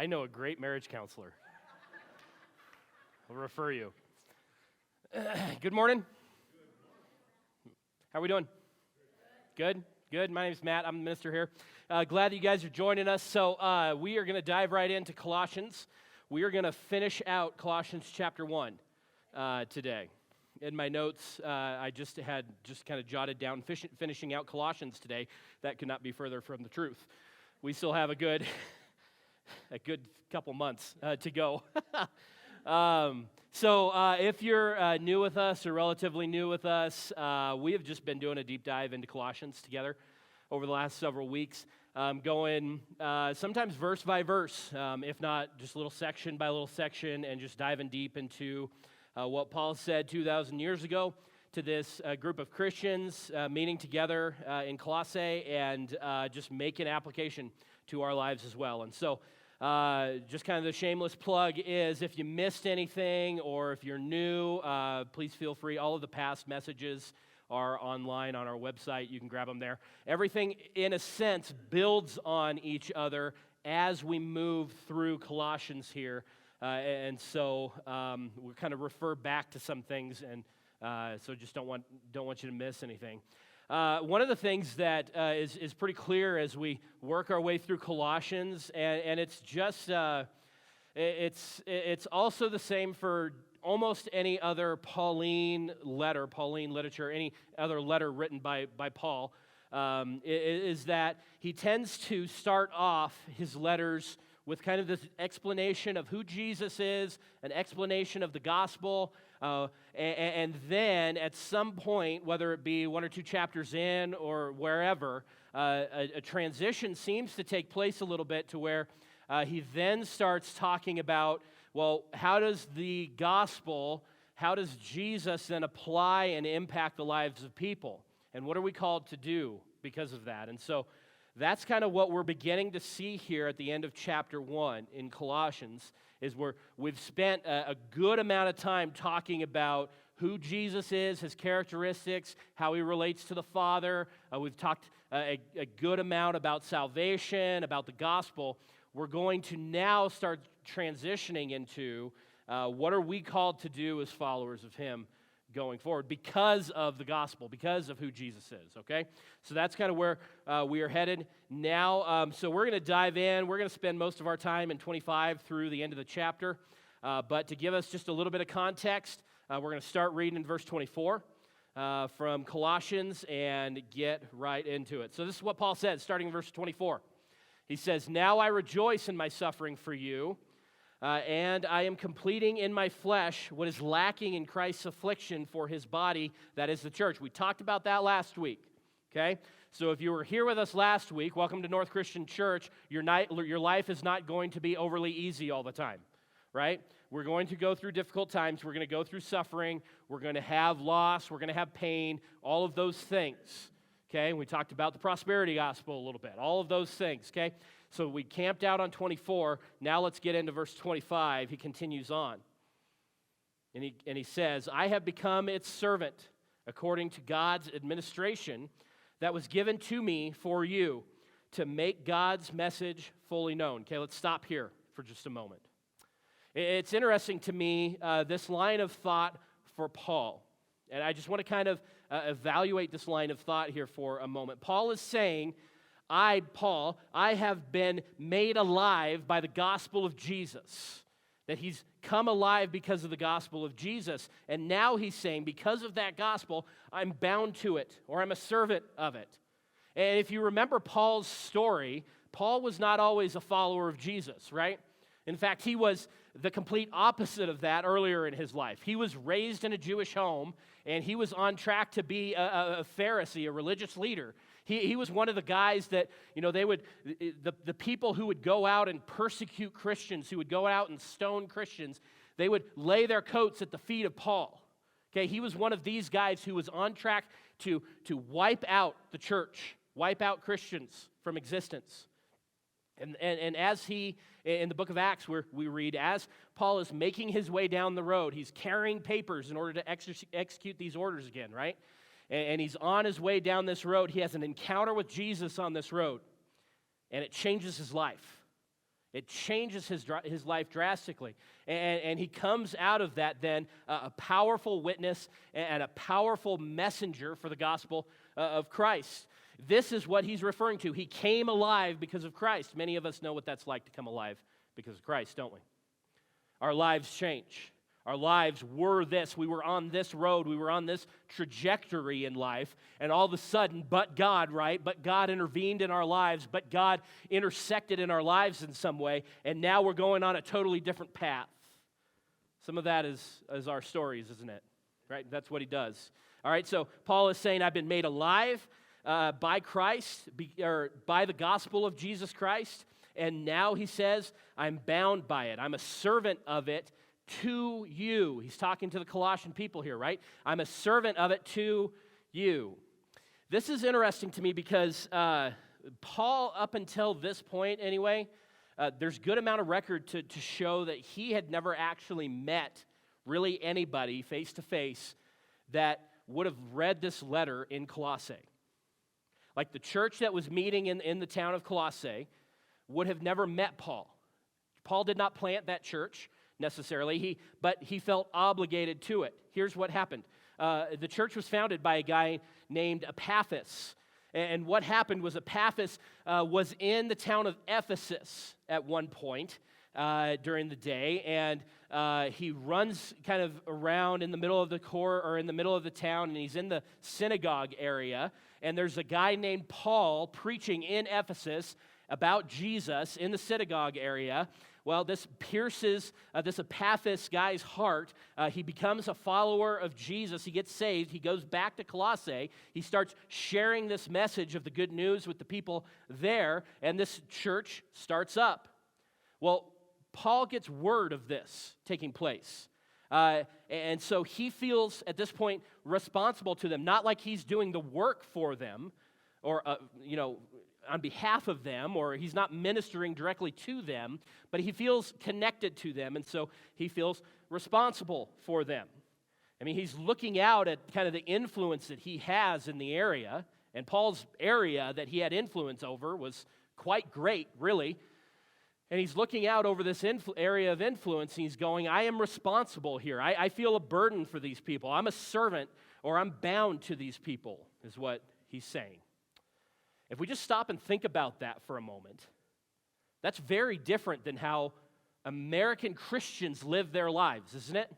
I know a great marriage counselor. I'll refer you. Good morning. How are we doing? Good? Good. My name's Matt. I'm the minister here. Glad that you guys are joining us. So we are going to dive right into Colossians. We are going to finish out Colossians chapter 1 today. In my notes, I just kind of jotted down finishing out Colossians today. That could not be further from the truth. We still have a good couple months to go. So if you're new with us or relatively new with us, we have just been doing a deep dive into Colossians together over the last several weeks, going sometimes verse by verse, if not just little section by little section, and just diving deep into what Paul said 2,000 years ago to this group of Christians meeting together in Colossae and just making application to our lives as well. And so just kind of the shameless plug is if you missed anything or if you're new, please feel free. All of the past messages are online on our website. You can grab them there. Everything, in a sense, builds on each other as we move through Colossians here. And so we kind of refer back to some things, and so just don't want you to miss anything. One of the things that is pretty clear as we work our way through Colossians, and it's just it's also the same for almost any other Pauline literature, any other letter written by Paul, is that he tends to start off his letters with kind of this explanation of who Jesus is, an explanation of the gospel, and then at some point, whether it be one or two chapters in or wherever, a transition seems to take place a little bit to where he then starts talking about, well, how does the gospel, how does Jesus then apply and impact the lives of people? And what are we called to do because of that? And so that's kind of what we're beginning to see here at the end of chapter 1 in Colossians, is where we've spent a good amount of time talking about who Jesus is, his characteristics, how he relates to the Father. We've talked a good amount about salvation, about the gospel. We're going to now start transitioning into what are we called to do as followers of him going forward because of the gospel, because of who Jesus is, okay? So that's kind of where we are headed now. So we're going to dive in. We're going to spend most of our time in 25 through the end of the chapter. But to give us just a little bit of context, we're going to start reading in verse 24 from Colossians and get right into it. So this is what Paul says, starting in verse 24. He says, "Now I rejoice in my suffering for you, and I am completing in my flesh what is lacking in Christ's affliction for his body, that is the church." We talked about that last week, okay? So if you were here with us last week, welcome to North Christian Church. Your life is not going to be overly easy all the time, right? We're going to go through difficult times. We're going to go through suffering. We're going to have loss. We're going to have pain, all of those things, okay? We talked about the prosperity gospel a little bit, all of those things, okay? So we camped out on 24. Now let's get into verse 25. He continues on. And he says, "I have become its servant according to God's administration that was given to me for you to make God's message fully known." Okay, let's stop here for just a moment. It's interesting to me, this line of thought for Paul. And I just want to kind of evaluate this line of thought here for a moment. Paul is saying, Paul, I have been made alive by the gospel of Jesus. That he's come alive because of the gospel of Jesus. And now he's saying, because of that gospel, I'm bound to it, or I'm a servant of it. And if you remember Paul's story, Paul was not always a follower of Jesus, right? In fact, he was the complete opposite of that earlier in his life. He was raised in a Jewish home, and he was on track to be a Pharisee, a religious leader. He was one of the guys that, the people who would go out and persecute Christians, who would go out and stone Christians, they would lay their coats at the feet of Paul. Okay, he was one of these guys who was on track to wipe out the church, wipe out Christians from existence. And as he, in the book of Acts, where we read, as Paul is making his way down the road, he's carrying papers in order to execute these orders again, right? And he's on his way down this road. He has an encounter with Jesus on this road, and it changes his life. It changes his life drastically. And he comes out of that then a powerful witness and a powerful messenger for the gospel of Christ. This is what he's referring to. He came alive because of Christ. Many of us know what that's like to come alive because of Christ, don't we? Our lives change. Our lives were this. We were on this road. We were on this trajectory in life. And all of a sudden, but God, right? But God intervened in our lives. But God intersected in our lives in some way. And now we're going on a totally different path. Some of that is our stories, isn't it? Right? That's what he does. All right, so Paul is saying, I've been made alive by Christ, or by the gospel of Jesus Christ. And now he says, I'm bound by it. I'm a servant of it to you. He's talking to the Colossian people here, right? I'm a servant of it to you. This is interesting to me because Paul, up until this point anyway, there's good amount of record to show that he had never actually met really anybody face to face that would have read this letter in Colossae. Like the church that was meeting in the town of Colossae would have never met Paul. Paul did not plant that church necessarily, but he felt obligated to it. Here's what happened. The church was founded by a guy named Epaphras. And what happened was Epaphras was in the town of Ephesus at one point during the day, and he runs kind of around in the middle of the court or in the middle of the town, and he's in the synagogue area, and there's a guy named Paul preaching in Ephesus about Jesus in the synagogue area. Well, this pierces this Epaphras guy's heart. He becomes a follower of Jesus. He gets saved. He goes back to Colossae. He starts sharing this message of the good news with the people there, and this church starts up. Well, Paul gets word of this taking place. And so he feels at this point responsible to them, not like he's doing the work for them or, on behalf of them, or he's not ministering directly to them, but he feels connected to them, and so he feels responsible for them. I mean, he's looking out at kind of the influence that he has in the area, and Paul's area that he had influence over was quite great, really. And he's looking out over this area of influence, and he's going, I am responsible here. I feel a burden for these people. I'm a servant, or I'm bound to these people, is what he's saying. If we just stop and think about that for a moment, that's very different than how American Christians live their lives, isn't it?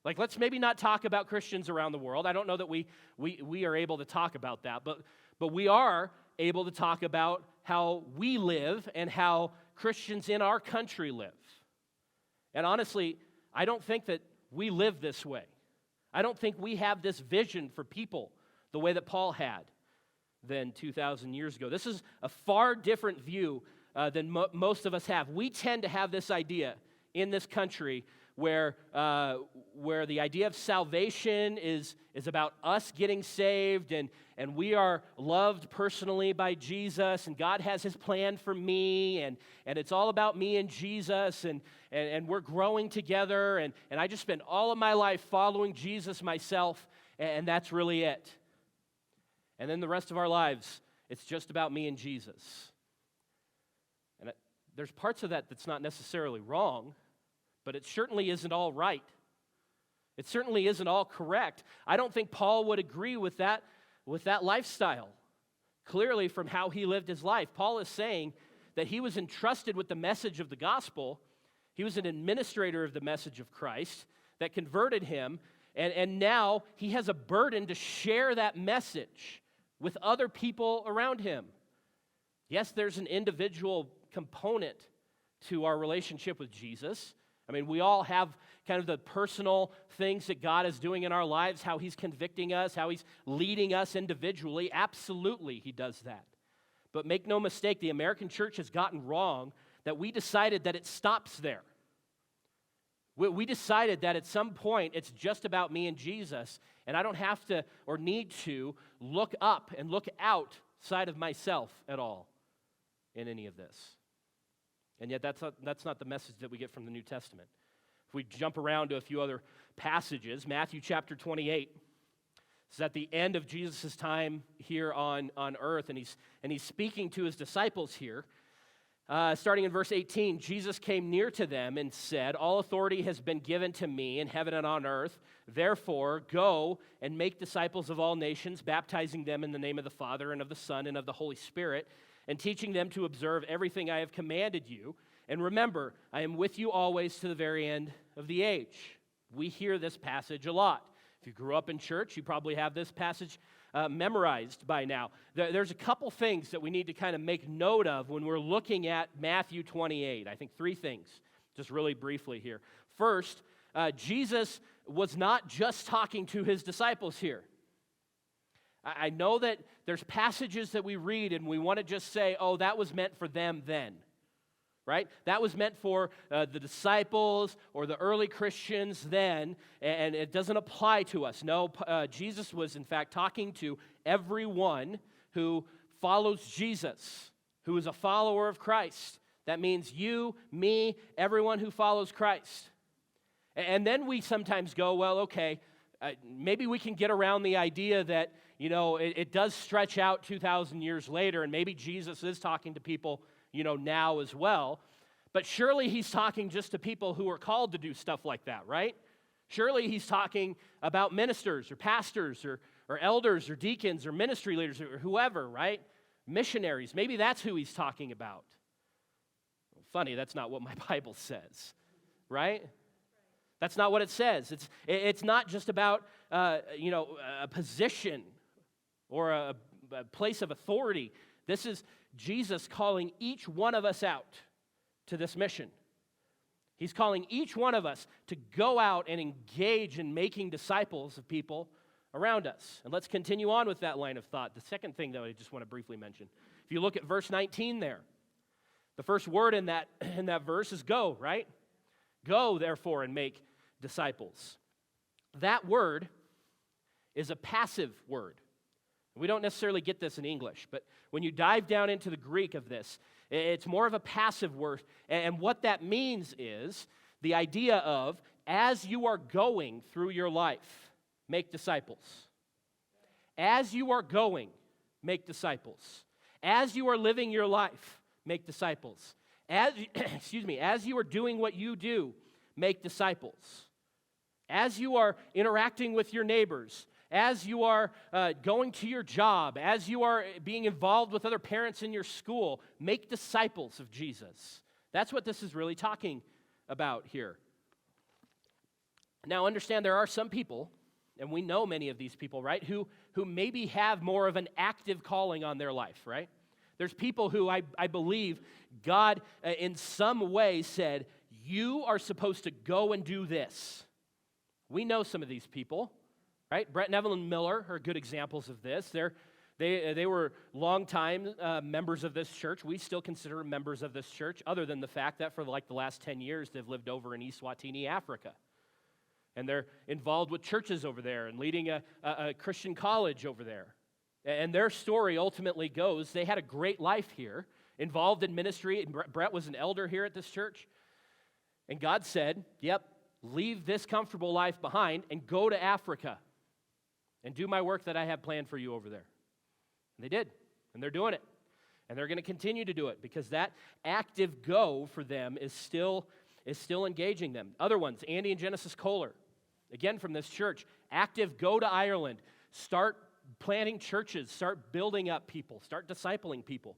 Like, let's maybe not talk about Christians around the world. I don't know that we are able to talk about that, but we are able to talk about how we live and how Christians in our country live. And honestly, I don't think that we live this way. I don't think we have this vision for people the way that Paul had than 2,000 years ago. This is a far different view than most of us have. We tend to have this idea in this country where the idea of salvation is about us getting saved, and we are loved personally by Jesus, and God has his plan for me, and it's all about me and Jesus, and we're growing together, and I just spend all of my life following Jesus myself, and that's really it. And then the rest of our lives, it's just about me and Jesus. And there's parts of that that's not necessarily wrong, but it certainly isn't all right. It certainly isn't all correct. I don't think Paul would agree with that lifestyle, clearly from how he lived his life. Paul is saying that he was entrusted with the message of the gospel. He was an administrator of the message of Christ that converted him, and now he has a burden to share that message with other people around him. Yes, there's an individual component to our relationship with Jesus. I mean, we all have kind of the personal things that God is doing in our lives, how he's convicting us, how he's leading us individually. Absolutely, he does that. But make no mistake, the American church has gotten wrong that we decided that it stops there. We decided that at some point it's just about me and Jesus, and I don't have to or need to look up and look outside of myself at all in any of this. And yet that's not the message that we get from the New Testament. If we jump around to a few other passages, Matthew chapter 28, this is at the end of Jesus' time here on earth, and he's speaking to his disciples here. Starting in verse 18, Jesus came near to them and said, "All authority has been given to me in heaven and on earth. Therefore, go and make disciples of all nations, baptizing them in the name of the Father and of the Son and of the Holy Spirit, and teaching them to observe everything I have commanded you. And remember, I am with you always to the very end of the age." We hear this passage a lot. If you grew up in church, you probably have this passage memorized by now. There's a couple things that we need to kind of make note of when we're looking at Matthew 28. I think three things, just really briefly here. First, Jesus was not just talking to his disciples here. I know that there's passages that we read and we want to just say, oh, that was meant for them then. Right? That was meant for the disciples or the early Christians then, and it doesn't apply to us. No, Jesus was in fact talking to everyone who follows Jesus, who is a follower of Christ. That means you, me, everyone who follows Christ. And then we sometimes go, well, okay, maybe we can get around the idea that, it does stretch out 2,000 years later, and maybe Jesus is talking to people now as well. But surely he's talking just to people who are called to do stuff like that, right? Surely he's talking about ministers or pastors or elders or deacons or ministry leaders or whoever, right? Missionaries. Maybe that's who he's talking about. Funny, that's not what my Bible says, right? That's not what it says. It's not just about a position or a place of authority. This is Jesus calling each one of us out to this mission. He's calling each one of us to go out and engage in making disciples of people around us. And let's continue on with that line of thought. The second thing that I just want to briefly mention. If you look at verse 19 there, the first word in that verse is go, right? Go, therefore, and make disciples. That word is a passive word. We don't necessarily get this in English, but when you dive down into the Greek of this, it's more of a passive word. And what that means is the idea of, as you are going through your life, make disciples. As you are going, make disciples. As you are living your life, make disciples. As you are doing what you do, make disciples. As you are interacting with your neighbors, as you are going to your job, as you are being involved with other parents in your school, make disciples of Jesus. That's what this is really talking about here. Now, understand there are some people, and we know many of these people, right, who maybe have more of an active calling on their life, right? There's people who I believe God in some way said, you are supposed to go and do this. We know some of these people. Right? Brett and Evelyn Miller are good examples of this. They were longtime members of this church. We still consider them members of this church, other than the fact that for the last 10 years they've lived over in Eswatini, Africa. And they're involved with churches over there and leading a Christian college over there. And their story ultimately goes, they had a great life here, involved in ministry. Brett was an elder here at this church. And God said, yep, leave this comfortable life behind and go to Africa and do my work that I have planned for you over there. And they did, and they're doing it. And they're going to continue to do it because that active go for them is still engaging them. Other ones, Andy and Genesis Kohler, again from this church, active go to Ireland, start planting churches, start building up people, start discipling people.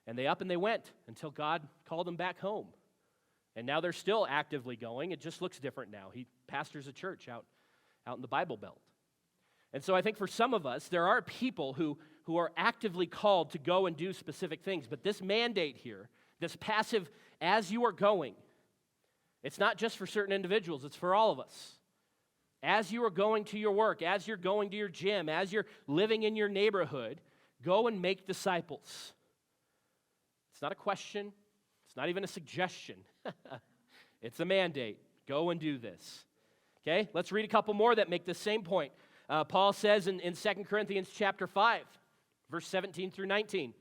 And they up and they went until God called them back home. And now they're still actively going. It just looks different now. He pastors a church out in the Bible Belt. And so I think for some of us, there are people who are actively called to go and do specific things. But this mandate here, this passive, as you are going, it's not just for certain individuals, it's for all of us. As you are going to your work, as you're going to your gym, as you're living in your neighborhood, go and make disciples. It's not a question. It's not even a suggestion. It's a mandate. Go and do this. Okay, let's read a couple more that make the same point. Paul says in 2 Corinthians chapter 5, verse 17 through 19,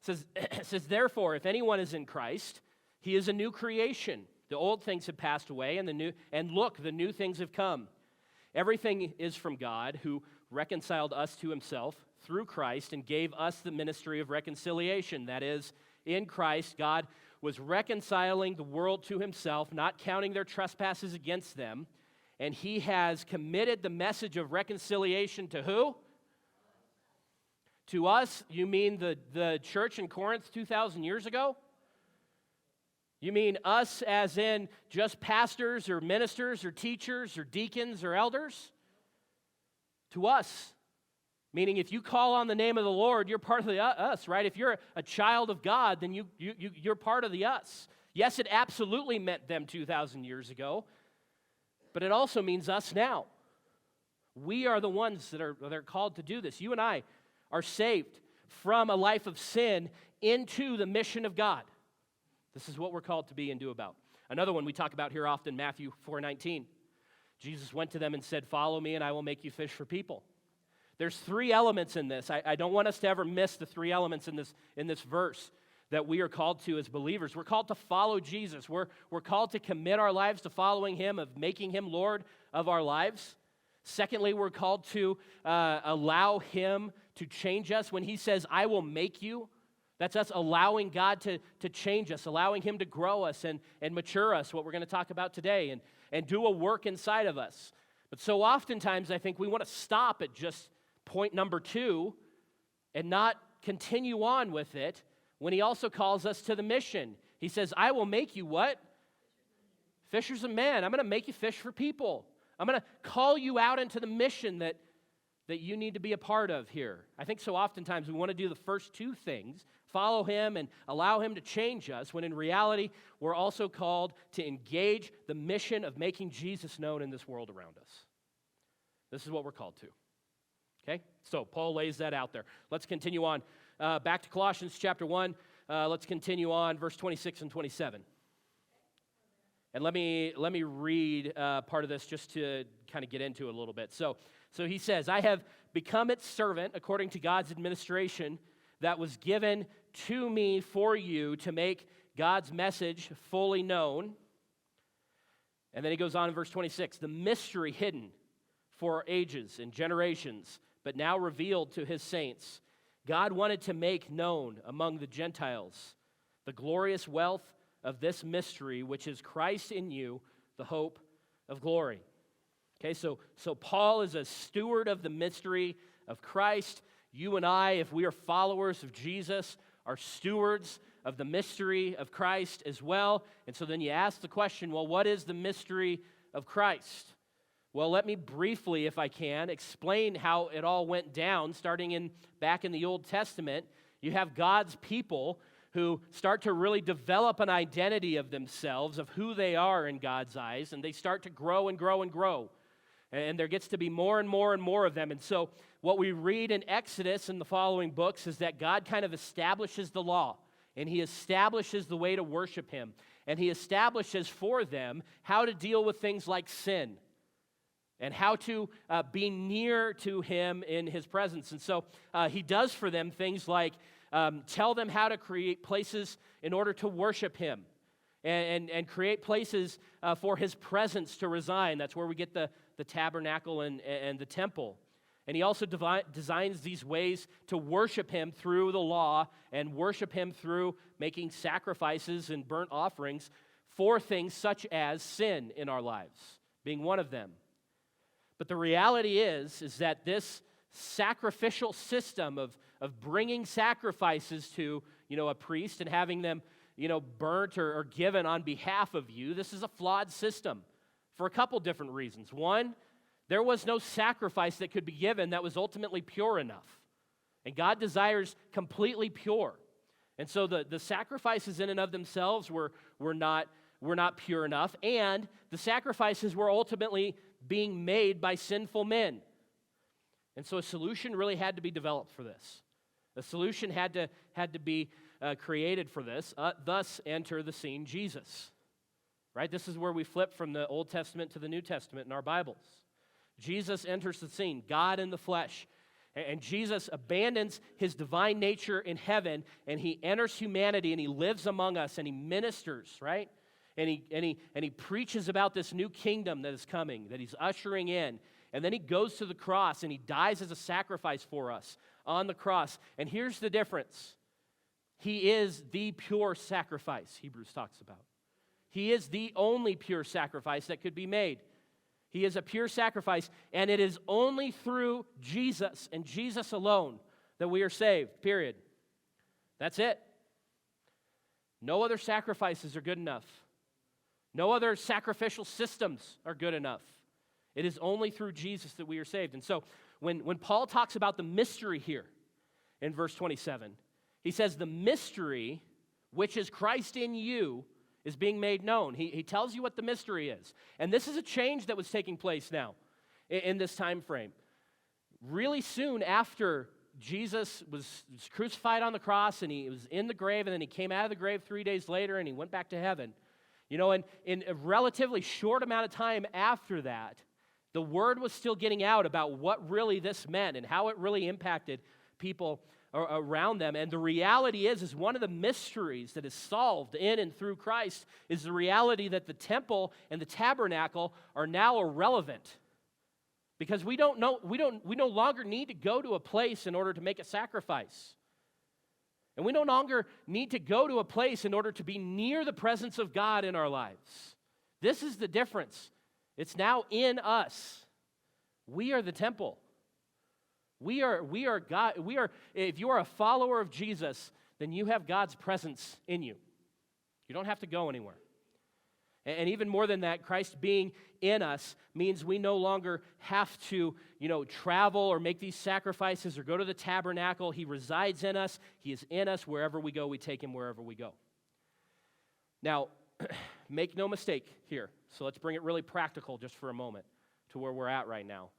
it says, therefore, if anyone is in Christ, he is a new creation. The old things have passed away, and look, the new things have come. Everything is from God, who reconciled us to himself through Christ and gave us the ministry of reconciliation. That is, in Christ, God was reconciling the world to himself, not counting their trespasses against them, and he has committed the message of reconciliation to who? To us. You mean the church in Corinth 2,000 years ago? You mean us as in just pastors or ministers or teachers or deacons or elders? To us. Meaning if you call on the name of the Lord, you're part of the us, right? If you're a child of God, then you're part of the us. Yes, it absolutely meant them 2,000 years ago, but it also means us now. We are the ones that are called to do this. You and I are saved from a life of sin into the mission of God. This is what we're called to be and do about. Another one we talk about here often, Matthew 4:19. Jesus went to them and said, "Follow me and I will make you fish for people." There's three elements in this. I don't want us to ever miss the three elements in this verse that we are called to as believers. We're called to follow Jesus. We're called to commit our lives to following him, of making him Lord of our lives. Secondly, we're called to allow him to change us. When he says, "I will make you," that's us allowing God to change us, allowing him to grow us and mature us, what we're going to talk about today, and do a work inside of us. But so oftentimes, I think we want to stop at just point number 2 and not continue on with it when he also calls us to the mission. He says, "I will make you" what? Fishers of men. I'm going to make you fish for people. I'm going to call you out into the mission that you need to be a part of here. I think so oftentimes we want to do the first two things, follow him and allow him to change us, when in reality, we're also called to engage the mission of making Jesus known in this world around us. This is what we're called to. Okay? So Paul lays that out there. Let's continue on. Back to Colossians chapter 1. Let's continue on, verse 26 and 27. And let me read part of this just to kind of get into it a little bit. So he says, "I have become its servant according to God's administration that was given to me for you to make God's message fully known." And then he goes on in verse 26, "The mystery hidden for ages and generations, but now revealed to his saints. God wanted to make known among the Gentiles the glorious wealth of this mystery, which is Christ in you, the hope of glory." Okay, so Paul is a steward of the mystery of Christ. You and I, if we are followers of Jesus, are stewards of the mystery of Christ as well. And so then you ask the question, well, what is the mystery of Christ? Well, let me briefly, if I can, explain how it all went down, starting back in the Old Testament. You have God's people who start to really develop an identity of themselves, of who they are in God's eyes, and they start to grow and grow and grow. And there gets to be more and more and more of them. And so what we read in Exodus and the following books is that God kind of establishes the law, and he establishes the way to worship him, and he establishes for them how to deal with things like sin and how to be near to him in his presence. And so he does for them things like tell them how to create places in order to worship him, and create places for his presence to reside. That's where we get the tabernacle and the temple. And he also designs these ways to worship him through the law and worship him through making sacrifices and burnt offerings for things such as sin in our lives, being one of them. But the reality is that this sacrificial system of bringing sacrifices to, a priest and having them, burnt or given on behalf of you, this is a flawed system for a couple different reasons. One, there was no sacrifice that could be given that was ultimately pure enough. And God desires completely pure. And so the sacrifices in and of themselves were not pure enough, and the sacrifices were ultimately being made by sinful men. And so a solution really had to be developed for this. A solution had to be created for this. Thus enter the scene Jesus. Right? This is where we flip from the Old Testament to the New Testament in our Bibles. Jesus enters the scene, God in the flesh. And Jesus abandons his divine nature in heaven, and he enters humanity, and he lives among us, and he ministers, right? And he preaches about this new kingdom that is coming, that he's ushering in. And then he goes to the cross, and he dies as a sacrifice for us on the cross. And here's the difference. He is the pure sacrifice, Hebrews talks about. He is the only pure sacrifice that could be made. He is a pure sacrifice, and it is only through Jesus and Jesus alone that we are saved, period. That's it. No other sacrifices are good enough. No other sacrificial systems are good enough. It is only through Jesus that we are saved. And so when Paul talks about the mystery here in verse 27, he says the mystery, which is Christ in you, is being made known. He tells you what the mystery is. And this is a change that was taking place now in this time frame. Really soon after Jesus was crucified on the cross and he was in the grave, and then he came out of the grave 3 days later and he went back to heaven. You know, and in a relatively short amount of time after that, the word was still getting out about what really this meant and how it really impacted people around them. And the reality is one of the mysteries that is solved in and through Christ is the reality that the temple and the tabernacle are now irrelevant. Because we no longer need to go to a place in order to make a sacrifice. And we no longer need to go to a place in order to be near the presence of God in our lives. This is the difference. It's now in us. We are the temple. We are God. If you are a follower of Jesus, then you have God's presence in you. You don't have to go anywhere. And even more than that, Christ being in us means we no longer have to, travel or make these sacrifices or go to the tabernacle. He resides in us. He is in us. Wherever we go, we take him wherever we go. Now, make no mistake here. So let's bring it really practical just for a moment to where we're at right now.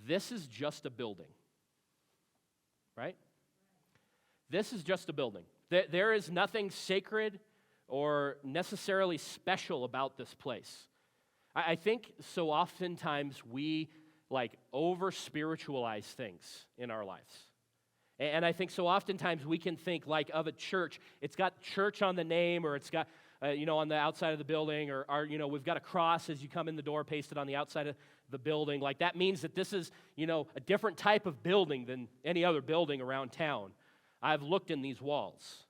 This is just a building, right? This is just a building. There is nothing sacred or necessarily special about this place. I think so oftentimes we over-spiritualize things in our lives. And I think so oftentimes we can think of a church. It's got church on the name, or it's got, on the outside of the building, or we've got a cross as you come in the door pasted on the outside of the building. That means that this is, a different type of building than any other building around town. I've looked in these walls,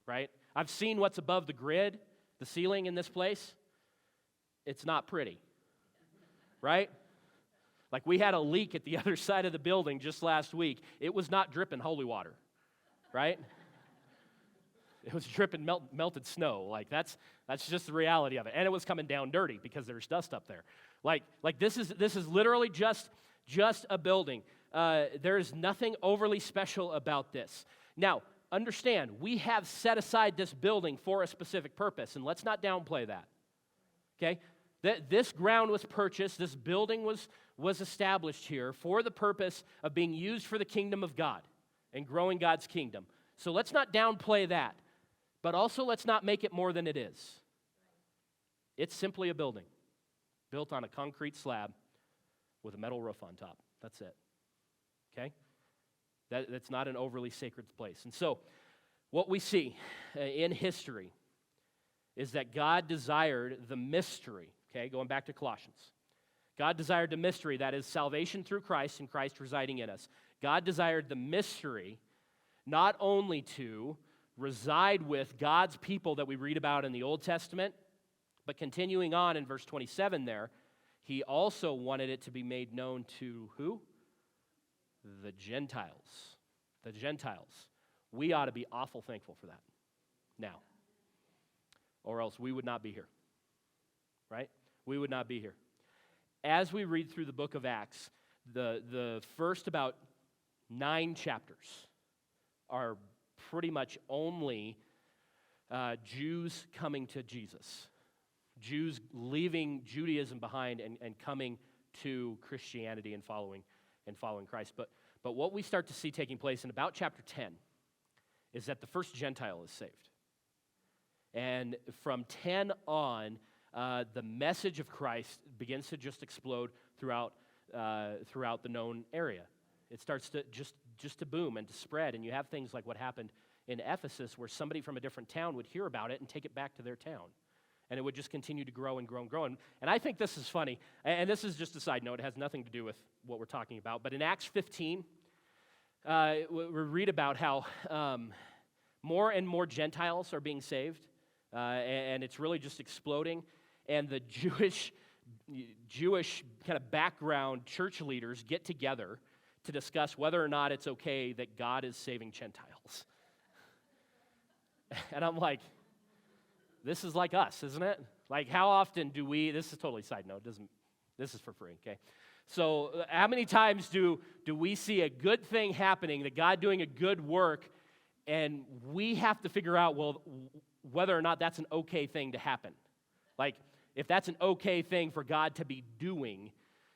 right? I've seen what's above the grid, the ceiling in this place. It's not pretty, right? We had a leak at the other side of the building just last week. It was not dripping holy water, right? It was dripping melted snow. That's just the reality of it. And it was coming down dirty because there's dust up there. This is literally just a building. There is nothing overly special about this. Now, understand, we have set aside this building for a specific purpose, and let's not downplay that. Okay? This ground was purchased, this building was established here for the purpose of being used for the kingdom of God and growing God's kingdom. So let's not downplay that, but also let's not make it more than it is. It's simply a building built on a concrete slab with a metal roof on top. That's it. Okay? That's not an overly sacred place. And so, what we see in history is that God desired the mystery, okay, going back to Colossians. God desired the mystery, that is salvation through Christ and Christ residing in us. God desired the mystery not only to reside with God's people that we read about in the Old Testament, but continuing on in verse 27 there, he also wanted it to be made known to who? The Gentiles. The Gentiles. We ought to be awful thankful for that now, or else we would not be here, right? We would not be here. As we read through the book of Acts, the first about 9 chapters are pretty much only Jews coming to Jesus, Jews leaving Judaism behind and coming to Christianity and following Christ. But what we start to see taking place in about chapter 10 is that the first Gentile is saved. And from 10 on, the message of Christ begins to just explode throughout the known area. It starts to just to boom and to spread. And you have things like what happened in Ephesus, where somebody from a different town would hear about it and take it back to their town. And it would just continue to grow and grow and grow. And I think this is funny. And this is just a side note. It has nothing to do with what we're talking about. But in Acts 15, we read about how More and more Gentiles are being saved, and it's really just exploding. And the Jewish kind of background church leaders get together to discuss whether or not it's okay that God is saving Gentiles. And I'm like, this is like us, isn't it? Like, how often do we, this is totally side note, this is for free, okay? So how many times do we see a good thing happening, that God doing a good work, and we have to figure out, well, whether or not that's an okay thing to happen? Like, if that's an okay thing for God to be doing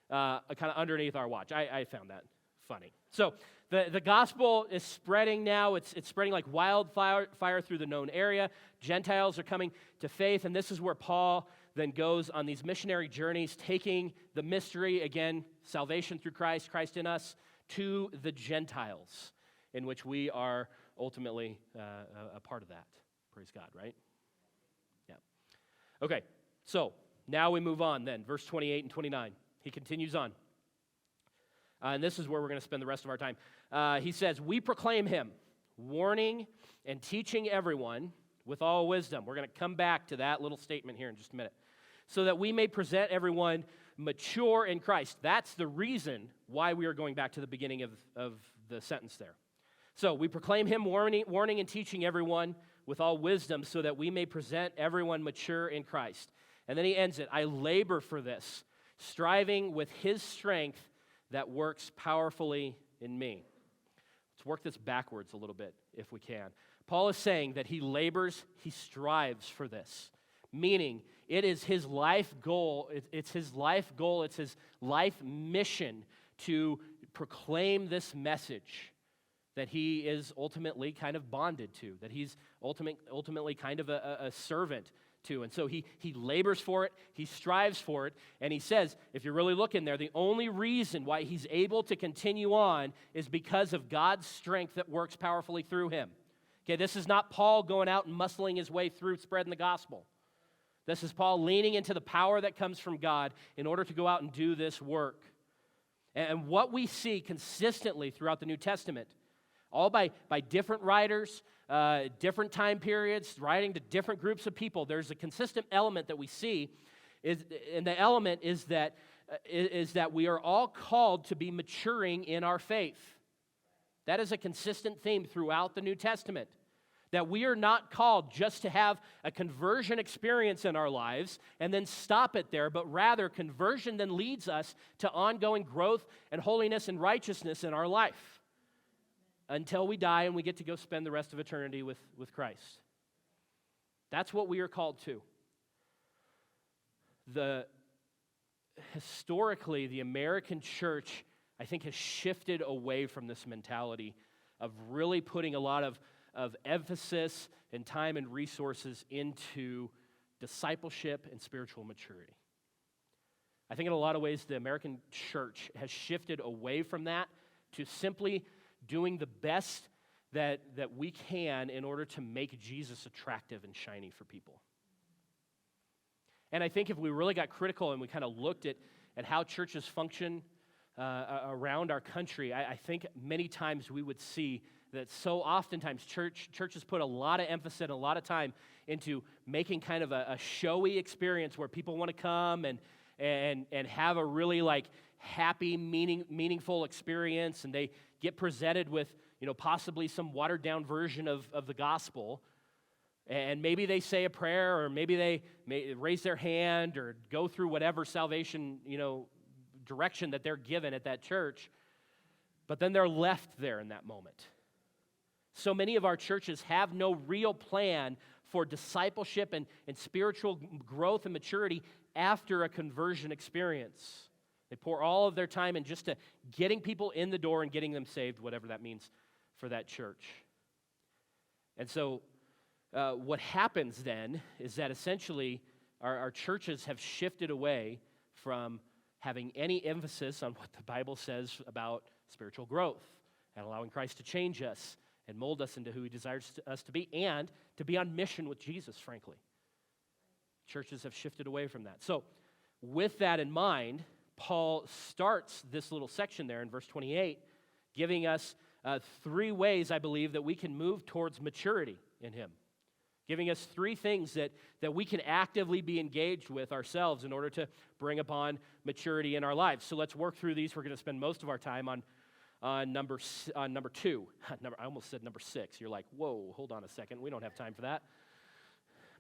kind of underneath our watch. I found that funny. So the gospel is spreading now. It's spreading like wildfire through the known area. Gentiles are coming to faith, and this is where Paul then goes on these missionary journeys, taking the mystery, again, salvation through Christ, Christ in us, to the Gentiles, in which we are ultimately a part of that. Praise God, right? Yeah. Okay, so now we move on then, verse 28 and 29. He continues on. And this is where we're going to spend the rest of our time. He says, we proclaim him, warning and teaching everyone with all wisdom. We're going to come back to that little statement here in just a minute. So that we may present everyone mature in Christ. That's the reason why we are going back to the beginning of the sentence there. So we proclaim him, warning and teaching everyone with all wisdom, so that we may present everyone mature in Christ. And then he ends it, I labor for this, striving with his strength that works powerfully in me. Let's work this backwards a little bit, if we can. Paul is saying that he labors, he strives for this, meaning it is his life goal, it's his life goal, it's his life mission to proclaim this message that he is ultimately kind of bonded to, that he's ultimately kind of a servant to. And so he labors for it, he strives for it, and he says, if you're really looking there, the only reason why he's able to continue on is because of God's strength that works powerfully through him. Okay, this is not Paul going out and muscling his way through spreading the gospel. This is Paul leaning into the power that comes from God in order to go out and do this work. And what we see consistently throughout the New Testament, all by different writers, different time periods, writing to different groups of people, there's a consistent element that we see, and the element is that we are all called to be maturing in our faith. That is a consistent theme throughout the New Testament. That we are not called just to have a conversion experience in our lives and then stop it there, but rather conversion then leads us to ongoing growth and holiness and righteousness in our life until we die and we get to go spend the rest of eternity with Christ. That's what we are called to. Historically, the American church, I think, has shifted away from this mentality of really putting a lot of emphasis and time and resources into discipleship and spiritual maturity. I think in a lot of ways the American church has shifted away from that to simply doing the best that we can in order to make Jesus attractive and shiny for people. And I think if we really got critical and we kind of looked at how churches function around our country, I think many times we would see that so oftentimes churches put a lot of emphasis and a lot of time into making kind of a showy experience where people want to come and have a really like happy, meaningful experience, and they get presented with, possibly some watered down version of the gospel, and maybe they say a prayer, or maybe they may raise their hand or go through whatever salvation, direction that they're given at that church, but then they're left there in that moment. So many of our churches have no real plan for discipleship and spiritual growth and maturity after a conversion experience. They pour all of their time in just to getting people in the door and getting them saved, whatever that means for that church. And so what happens then is that essentially our churches have shifted away from having any emphasis on what the Bible says about spiritual growth and allowing Christ to change us and mold us into who he desires us to be, and to be on mission with Jesus, frankly. Churches have shifted away from that. So with that in mind, Paul starts this little section there in verse 28, giving us three ways, I believe, that we can move towards maturity in him, giving us three things that we can actively be engaged with ourselves in order to bring upon maturity in our lives. So let's work through these. We're going to spend most of our time on number two. I almost said number 6. You're like, whoa, hold on a second. We don't have time for that.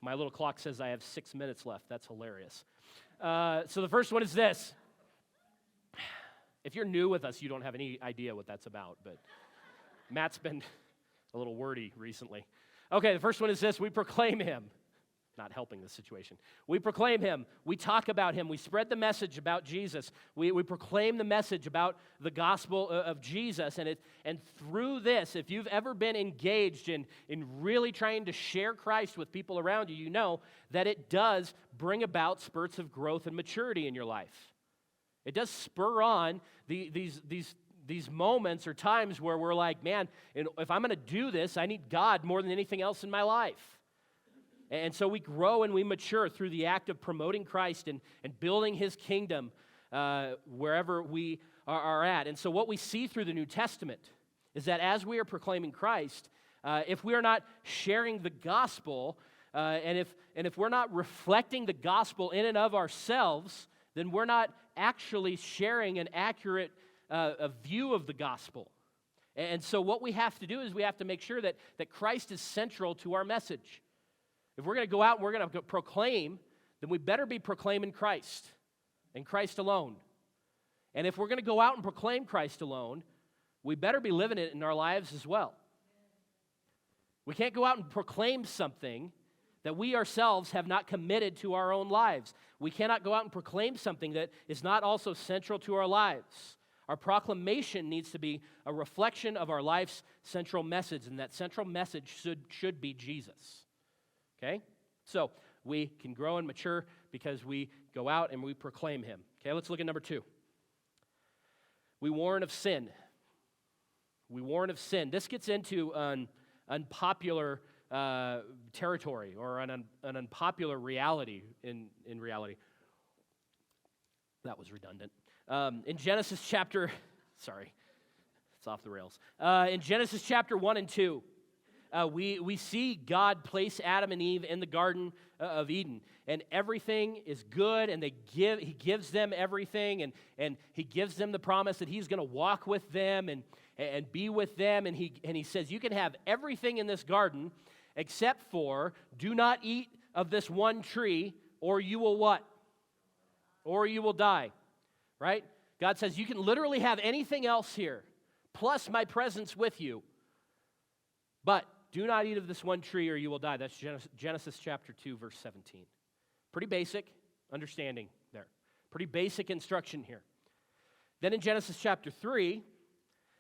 My little clock says I have 6 minutes left. That's hilarious. So the first one is this. If you're new with us, you don't have any idea what that's about, but Matt's been a little wordy recently. Okay, the first one is this. We proclaim him. Not helping the situation. We proclaim him. We talk about him. We spread the message about Jesus. We proclaim the message about the gospel of Jesus. And through this, if you've ever been engaged in really trying to share Christ with people around you, you know that it does bring about spurts of growth and maturity in your life. It does spur on these moments or times where we're like, man, if I'm going to do this, I need God more than anything else in my life. And so we grow and we mature through the act of promoting Christ and building his kingdom wherever we are at. And so what we see through the New Testament is that as we are proclaiming Christ, if we are not sharing the gospel, and if we're not reflecting the gospel in and of ourselves, then we're not actually sharing an accurate a view of the gospel. And so what we have to do is we have to make sure that Christ is central to our message. If we're going to go out and we're going to proclaim, then we better be proclaiming Christ and Christ alone. And if we're going to go out and proclaim Christ alone, we better be living it in our lives as well. We can't go out and proclaim something that we ourselves have not committed to our own lives. We cannot go out and proclaim something that is not also central to our lives. Our proclamation needs to be a reflection of our life's central message, and that central message should be Jesus. Okay? So we can grow and mature because we go out and we proclaim him. Okay, let's look at number 2. We warn of sin. We warn of sin. This gets into an unpopular territory or an unpopular reality in reality. That was redundant. In Genesis chapter, it's off the rails. In Genesis chapter 1 and 2, we see God place Adam and Eve in the Garden of Eden, and everything is good, and He gives them everything, and He gives them the promise that He's going to walk with them and be with them, and He says, you can have everything in this garden except for do not eat of this one tree, or you will what? Or you will die, right? God says, you can literally have anything else here, plus my presence with you, but do not eat of this one tree or you will die. That's Genesis chapter 2, verse 17. Pretty basic understanding there. Pretty basic instruction here. Then in Genesis chapter 3,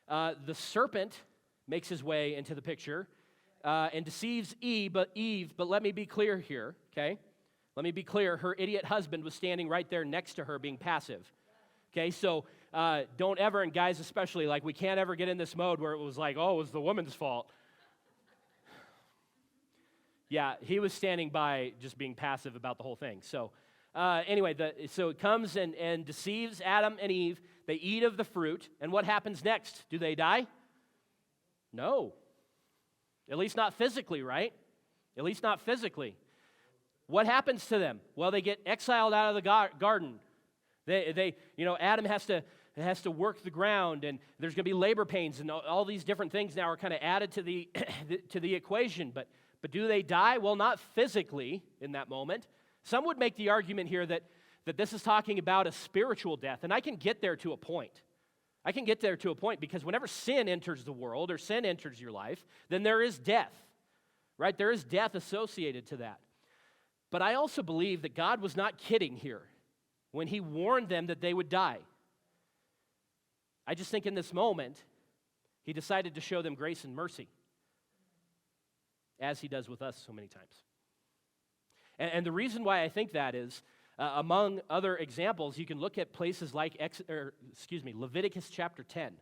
the serpent makes his way into the picture and deceives Eve, but let me be clear here, okay? Let me be clear. Her idiot husband was standing right there next to her being passive. Okay, so don't ever, and guys especially, like we can't ever get in this mode where it was like, oh, it was the woman's fault. Yeah, he was standing by just being passive about the whole thing. So anyway, so it comes and deceives Adam and Eve. They eat of the fruit, and what happens next? Do they die? No. At least not physically, right? At least not physically. What happens to them? Well, they get exiled out of the garden. Adam has to work the ground, and there's going to be labor pains, and all these different things now are kind of added to the equation. But do they die? Well, not physically in that moment. Some would make the argument here that this is talking about a spiritual death, and I can get there to a point. I can get there to a point because whenever sin enters the world or sin enters your life, then there is death, right? There is death associated to that. But I also believe that God was not kidding here when he warned them that they would die. I just think in this moment, he decided to show them grace and mercy, as he does with us so many times. And the reason why I think that is, among other examples, you can look at places like, Leviticus chapter 10.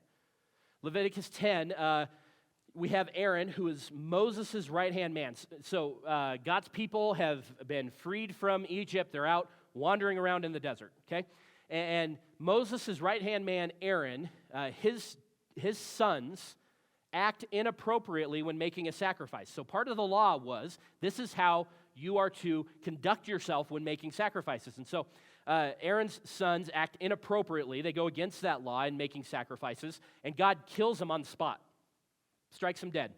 Leviticus 10, we have Aaron, who is Moses' right-hand man. So God's people have been freed from Egypt. They're out wandering around in the desert, okay? And Moses' right-hand man, Aaron, his sons act inappropriately when making a sacrifice. So part of the law was, this is how you are to conduct yourself when making sacrifices. And so Aaron's sons act inappropriately. They go against that law in making sacrifices, and God kills them on the spot, strikes them dead.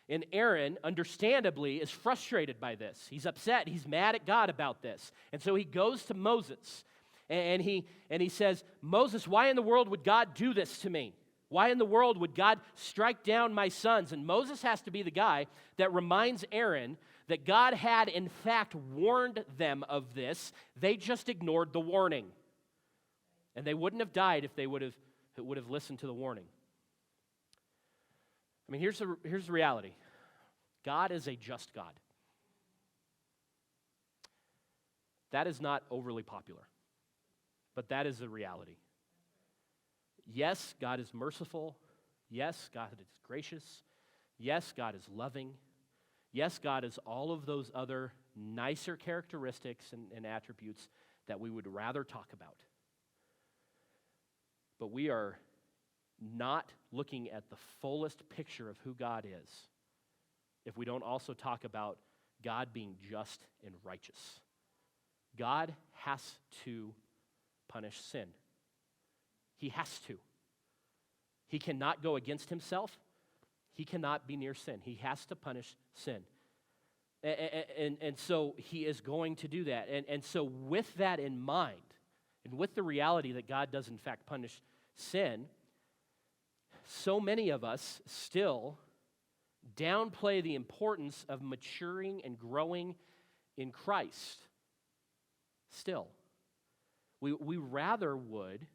And Aaron, understandably, is frustrated by this. He's upset. He's mad at God about this. And so he goes to Moses, and he says, Moses, why in the world would God do this to me? Why in the world would God strike down my sons? And Moses has to be the guy that reminds Aaron that God had, in fact, warned them of this. They just ignored the warning. And they wouldn't have died if they would have listened to the warning. I mean, here's the reality. God is a just God. That is not overly popular, but that is the reality. Yes, God is merciful. Yes, God is gracious. Yes, God is loving. Yes, God is all of those other nicer characteristics and attributes that we would rather talk about. But we are not looking at the fullest picture of who God is if we don't also talk about God being just and righteous. God has to punish sin. He has to. He cannot go against himself. He cannot be near sin. He has to punish sin. And so he is going to do that. And so with that in mind, and with the reality that God does in fact punish sin, so many of us still downplay the importance of maturing and growing in Christ. Still. We rather would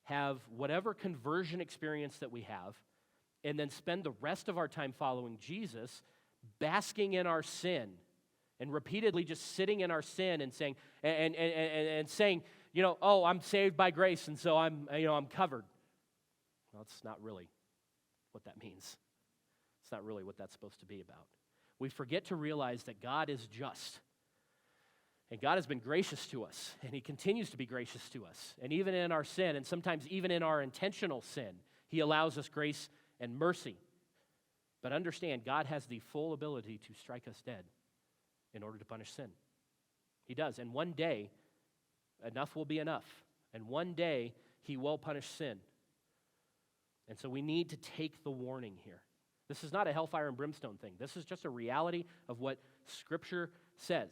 have whatever conversion experience that we have and then spend the rest of our time following Jesus, basking in our sin and repeatedly just sitting in our sin and saying, and saying, oh, I'm saved by grace and so I'm covered. Well, it's not really what that means. It's not really what that's supposed to be about. We forget to realize that God is just. And God has been gracious to us, and he continues to be gracious to us. And even in our sin, and sometimes even in our intentional sin, he allows us grace and mercy. But understand, God has the full ability to strike us dead in order to punish sin. He does. And one day, enough will be enough. And one day, he will punish sin. And so we need to take the warning here. This is not a hellfire and brimstone thing. This is just a reality of what Scripture says.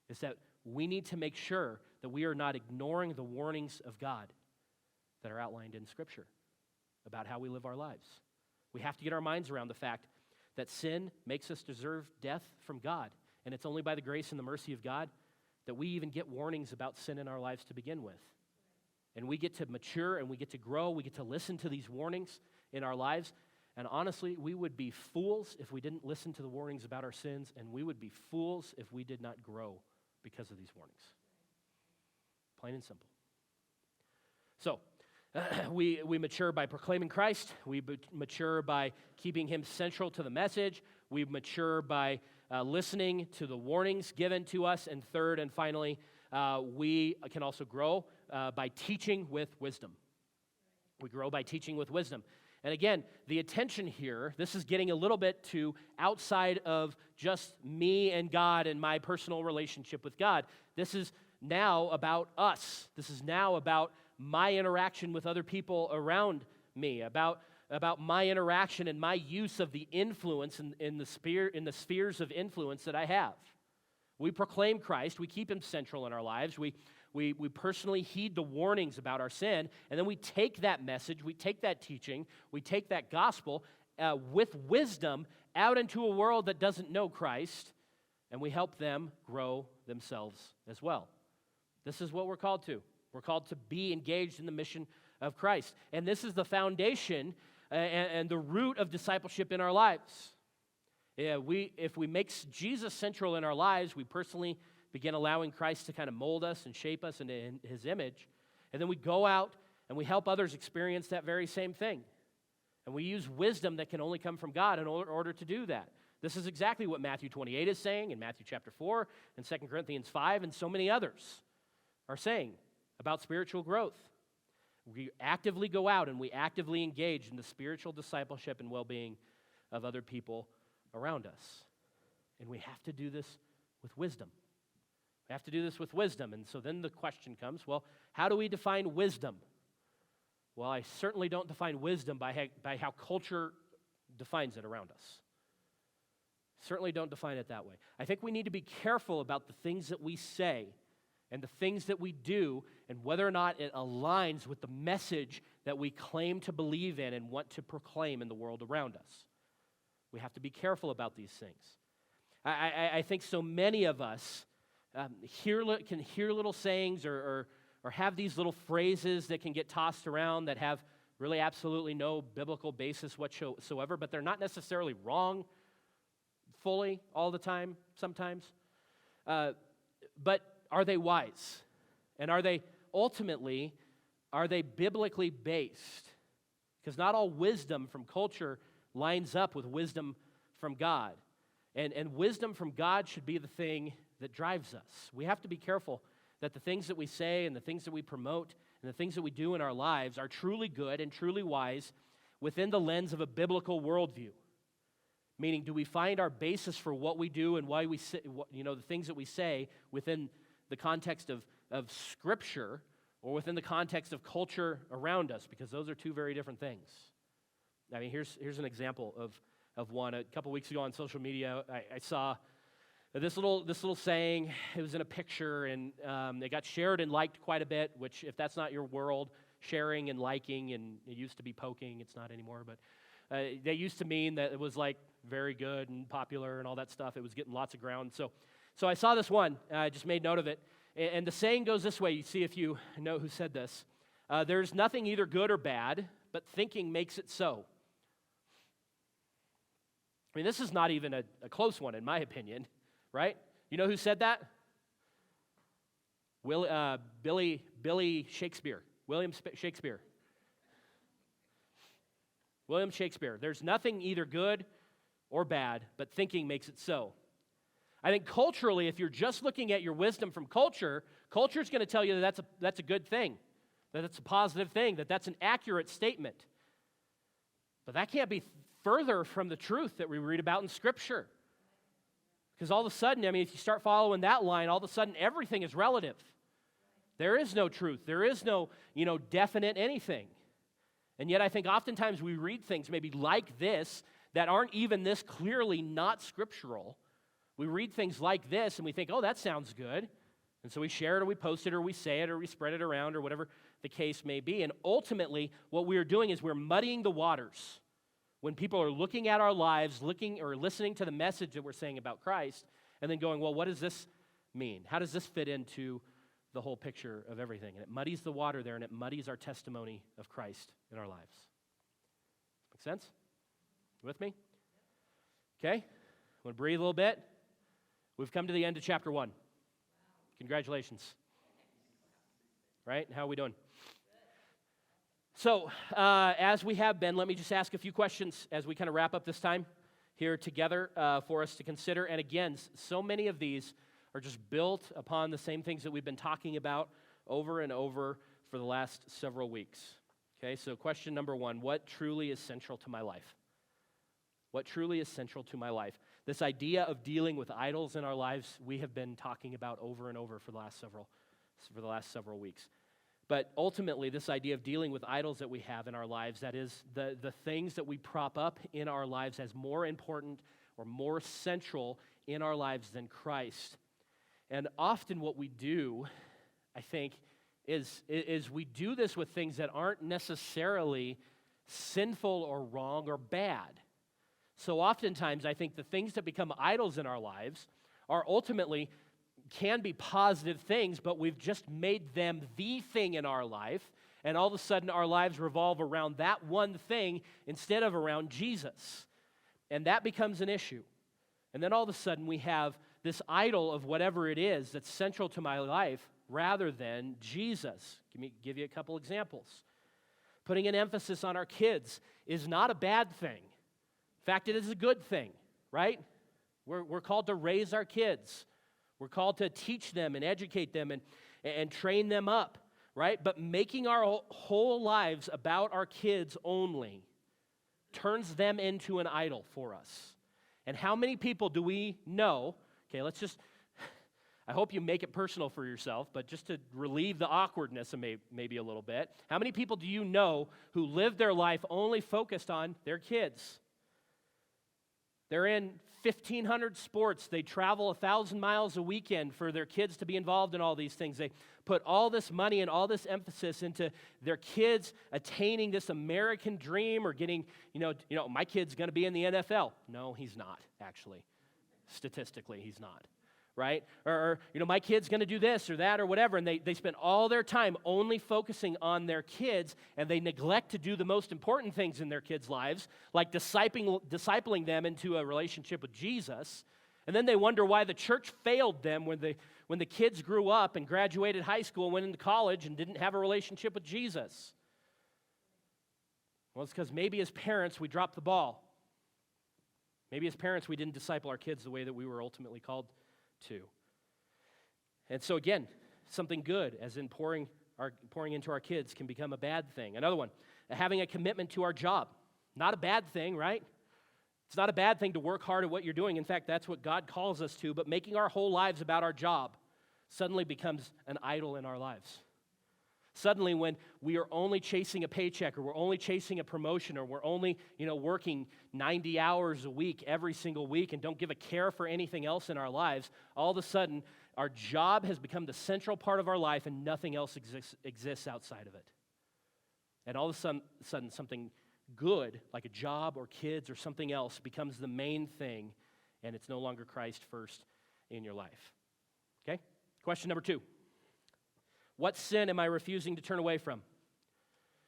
Is that we need to make sure that we are not ignoring the warnings of God that are outlined in Scripture about how we live our lives. We have to get our minds around the fact that sin makes us deserve death from God, and it's only by the grace and the mercy of God that we even get warnings about sin in our lives to begin with. And we get to mature and we get to grow, we get to listen to these warnings in our lives. And honestly, we would be fools if we didn't listen to the warnings about our sins, and we would be fools if we did not grow because of these warnings. Plain and simple. So, we mature by proclaiming Christ. We mature by keeping him central to the message. We mature by listening to the warnings given to us. And third and finally, we can also grow by teaching with wisdom. We grow by teaching with wisdom. And again, the attention here, this is getting a little bit to outside of just me and God and my personal relationship with God. This is now about us. This is now about my interaction with other people around me, about my interaction and my use of the influence in the spheres of influence that I have. We proclaim Christ. We keep him central in our lives. We personally heed the warnings about our sin, and then we take that message, we take that teaching, we take that gospel with wisdom out into a world that doesn't know Christ, and we help them grow themselves as well. This is what we're called to. We're called to be engaged in the mission of Christ. And this is the foundation and the root of discipleship in our lives. If we make Jesus central in our lives, we personally begin allowing Christ to kind of mold us and shape us into his image. And then we go out and we help others experience that very same thing. And we use wisdom that can only come from God in order to do that. This is exactly what Matthew 28 is saying, and Matthew chapter 4, and 2 Corinthians 5, and so many others are saying about spiritual growth. We actively go out and we actively engage in the spiritual discipleship and well-being of other people around us. And we have to do this with wisdom. We have to do this with wisdom. And so then the question comes, well, how do we define wisdom? Well, I certainly don't define wisdom by how culture defines it around us. Certainly don't define it that way. I think we need to be careful about the things that we say and the things that we do and whether or not it aligns with the message that we claim to believe in and want to proclaim in the world around us. We have to be careful about these things. I think so many of us can hear little sayings or have these little phrases that can get tossed around that have really absolutely no biblical basis whatsoever, but they're not necessarily wrong fully all the time sometimes. But are they wise? And are they biblically based? Because not all wisdom from culture lines up with wisdom from God. And wisdom from God should be the thing that drives us. We have to be careful that the things that we say and the things that we promote and the things that we do in our lives are truly good and truly wise within the lens of a biblical worldview. Meaning, do we find our basis for what we do and why we say, the things that we say within the context of Scripture or within the context of culture around us? Because those are two very different things. I mean, here's an example of one. A couple weeks ago on social media, I saw this little saying. It was in a picture, and it got shared and liked quite a bit, which, if that's not your world, sharing and liking, and it used to be poking, it's not anymore, but they used to mean that it was like very good and popular and all that stuff. It was getting lots of ground. So I saw this one. I just made note of it. And the saying goes this way. You see if you know who said this. There's nothing either good or bad, but thinking makes it so. I mean, this is not even a close one, in my opinion, right? You know who said that? Billy Shakespeare. William Shakespeare. William Shakespeare. There's nothing either good or bad, but thinking makes it so. I think culturally, if you're just looking at your wisdom from culture, culture's going to tell you that that's a good thing, that it's a positive thing, that that's an accurate statement. But that can't be further from the truth that we read about in Scripture. Because all of a sudden, I mean, if you start following that line, all of a sudden everything is relative. There is no truth. There is no, definite anything. And yet I think oftentimes we read things maybe like this that aren't even this clearly not scriptural. We read things like this and we think, oh, that sounds good. And so we share it or we post it or we say it or we spread it around or whatever the case may be. And ultimately, what we're doing is we're muddying the waters. When people are looking at our lives, looking or listening to the message that we're saying about Christ, and then going, well, what does this mean? How does this fit into the whole picture of everything? And it muddies the water there, and it muddies our testimony of Christ in our lives. Make sense? You with me? Okay. I want to breathe a little bit. We've come to the end of chapter 1. Congratulations. Right? How are we doing? So, as we have been, let me just ask a few questions as we kind of wrap up this time here together for us to consider. And again, so many of these are just built upon the same things that we've been talking about over and over for the last several weeks. Okay, so question number 1, what truly is central to my life? What truly is central to my life? This idea of dealing with idols in our lives, we have been talking about over and over for the last several weeks. But ultimately, this idea of dealing with idols that we have in our lives, that is the things that we prop up in our lives as more important or more central in our lives than Christ. And often what we do, I think, is we do this with things that aren't necessarily sinful or wrong or bad. So oftentimes, I think the things that become idols in our lives are ultimately can be positive things, but we've just made them the thing in our life, and all of a sudden our lives revolve around that one thing instead of around Jesus. And that becomes an issue. And then all of a sudden we have this idol of whatever it is that's central to my life rather than Jesus. Give you a couple examples. Putting an emphasis on our kids is not a bad thing. In fact, it is a good thing, right? We're called to raise our kids. We're called to teach them and educate them and train them up. right? But making our whole lives about our kids only turns them into an idol for us. And how many people do we know? Okay, I hope you make it personal for yourself, but just to relieve the awkwardness of maybe a little bit, how many people do you know who live their life only focused on their kids? They're in 1,500 sports. They travel 1,000 miles a weekend for their kids to be involved in all these things. They put all this money and all this emphasis into their kids attaining this American dream or getting, my kid's going to be in the NFL. No, he's not, actually. Statistically, he's not. Right? Or my kid's going to do this or that or whatever, and they spend all their time only focusing on their kids, and they neglect to do the most important things in their kids' lives, like discipling them into a relationship with Jesus, and then they wonder why the church failed them when the kids grew up and graduated high school, went into college, and didn't have a relationship with Jesus. Well, it's because maybe as parents we dropped the ball. Maybe as parents we didn't disciple our kids the way that we were ultimately called to. And so again, something good, as in pouring into our kids, can become a bad thing. Another one, having a commitment to our job. Not a bad thing, right? It's not a bad thing to work hard at what you're doing. In fact, that's what God calls us to. But making our whole lives about our job suddenly becomes an idol in our lives. Suddenly, when we are only chasing a paycheck, or we're only chasing a promotion, or we're only, working 90 hours a week every single week and don't give a care for anything else in our lives, all of a sudden, our job has become the central part of our life and nothing else exists outside of it. And all of a sudden, something good, like a job or kids or something else, becomes the main thing, and it's no longer Christ first in your life. Okay? Question number 2. What sin am I refusing to turn away from?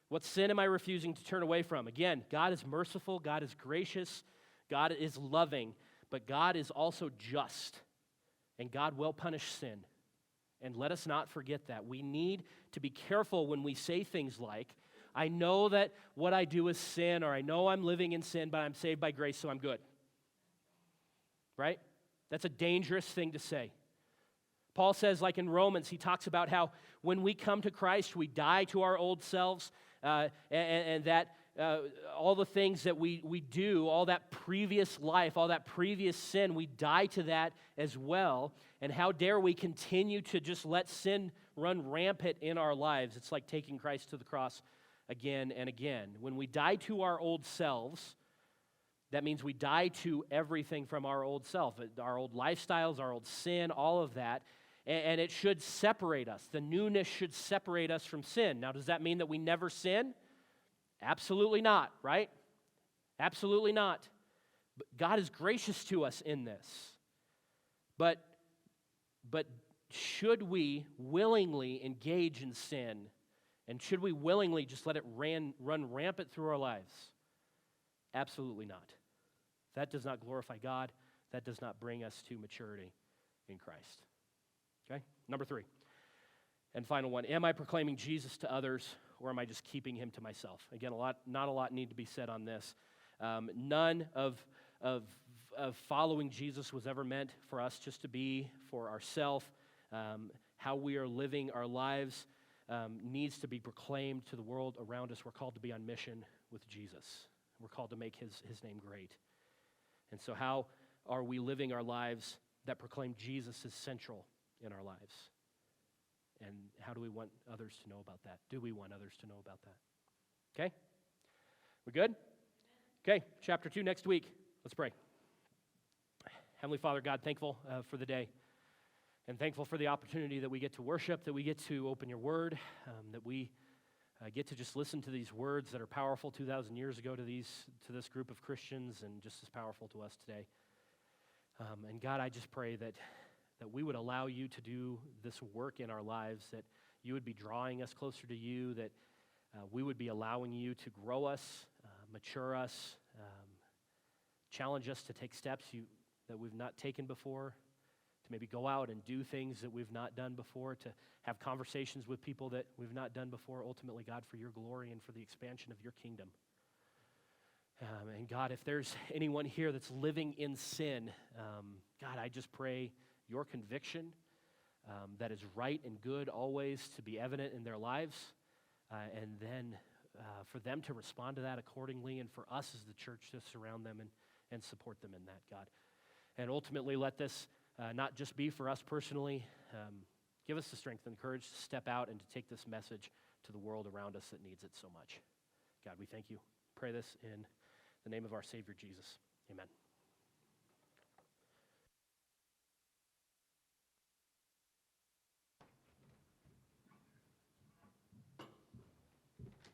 What sin am I refusing to turn away from? Again, God is merciful, God is gracious, God is loving, but God is also just, and God will punish sin. And let us not forget that. We need to be careful when we say things like, I know that what I do is sin, or I know I'm living in sin, but I'm saved by grace, so I'm good. Right? That's a dangerous thing to say. Paul says, like in Romans, he talks about how when we come to Christ, we die to our old selves, and that all the things that we do, all that previous life, all that previous sin, we die to that as well. And how dare we continue to just let sin run rampant in our lives? It's like taking Christ to the cross again and again. When we die to our old selves, that means we die to everything from our old self, our old lifestyles, our old sin, all of that. And it should separate us. The newness should separate us from sin. Now, does that mean that we never sin? Absolutely not, right? Absolutely not. But God is gracious to us in this. But should we willingly engage in sin? And should we willingly just let it run rampant through our lives? Absolutely not. That does not glorify God. That does not bring us to maturity in Christ. Okay? Number 3. And final one. Am I proclaiming Jesus to others, or am I just keeping him to myself? Again, not a lot need to be said on this. None of following Jesus was ever meant for us just to be for ourselves. How we are living our lives needs to be proclaimed to the world around us. We're called to be on mission with Jesus. We're called to make his name great. And so how are we living our lives that proclaim Jesus is central in our lives? And how do we want others to know about that? Do we want others to know about that? Okay? We good? Okay, chapter 2 next week. Let's pray. Heavenly Father, God, thankful for the day. And thankful for the opportunity that we get to worship, that we get to open your word, that we get to just listen to these words that are powerful 2,000 years ago to this group of Christians, and just as powerful to us today. And God, I just pray that we would allow you to do this work in our lives, that you would be drawing us closer to you, that we would be allowing you to grow us, mature us, challenge us to take steps that we've not taken before, to maybe go out and do things that we've not done before, to have conversations with people that we've not done before, ultimately, God, for your glory and for the expansion of your kingdom. And God, if there's anyone here that's living in sin, God, I just pray your conviction. that is right and good always to be evident in their lives, and then for them to respond to that accordingly, and for us as the church to surround them and support them in that, God. And ultimately, let this not just be for us personally. Give us the strength and courage to step out and to take this message to the world around us that needs it so much. God, we thank you. Pray this in the name of our Savior, Jesus. Amen.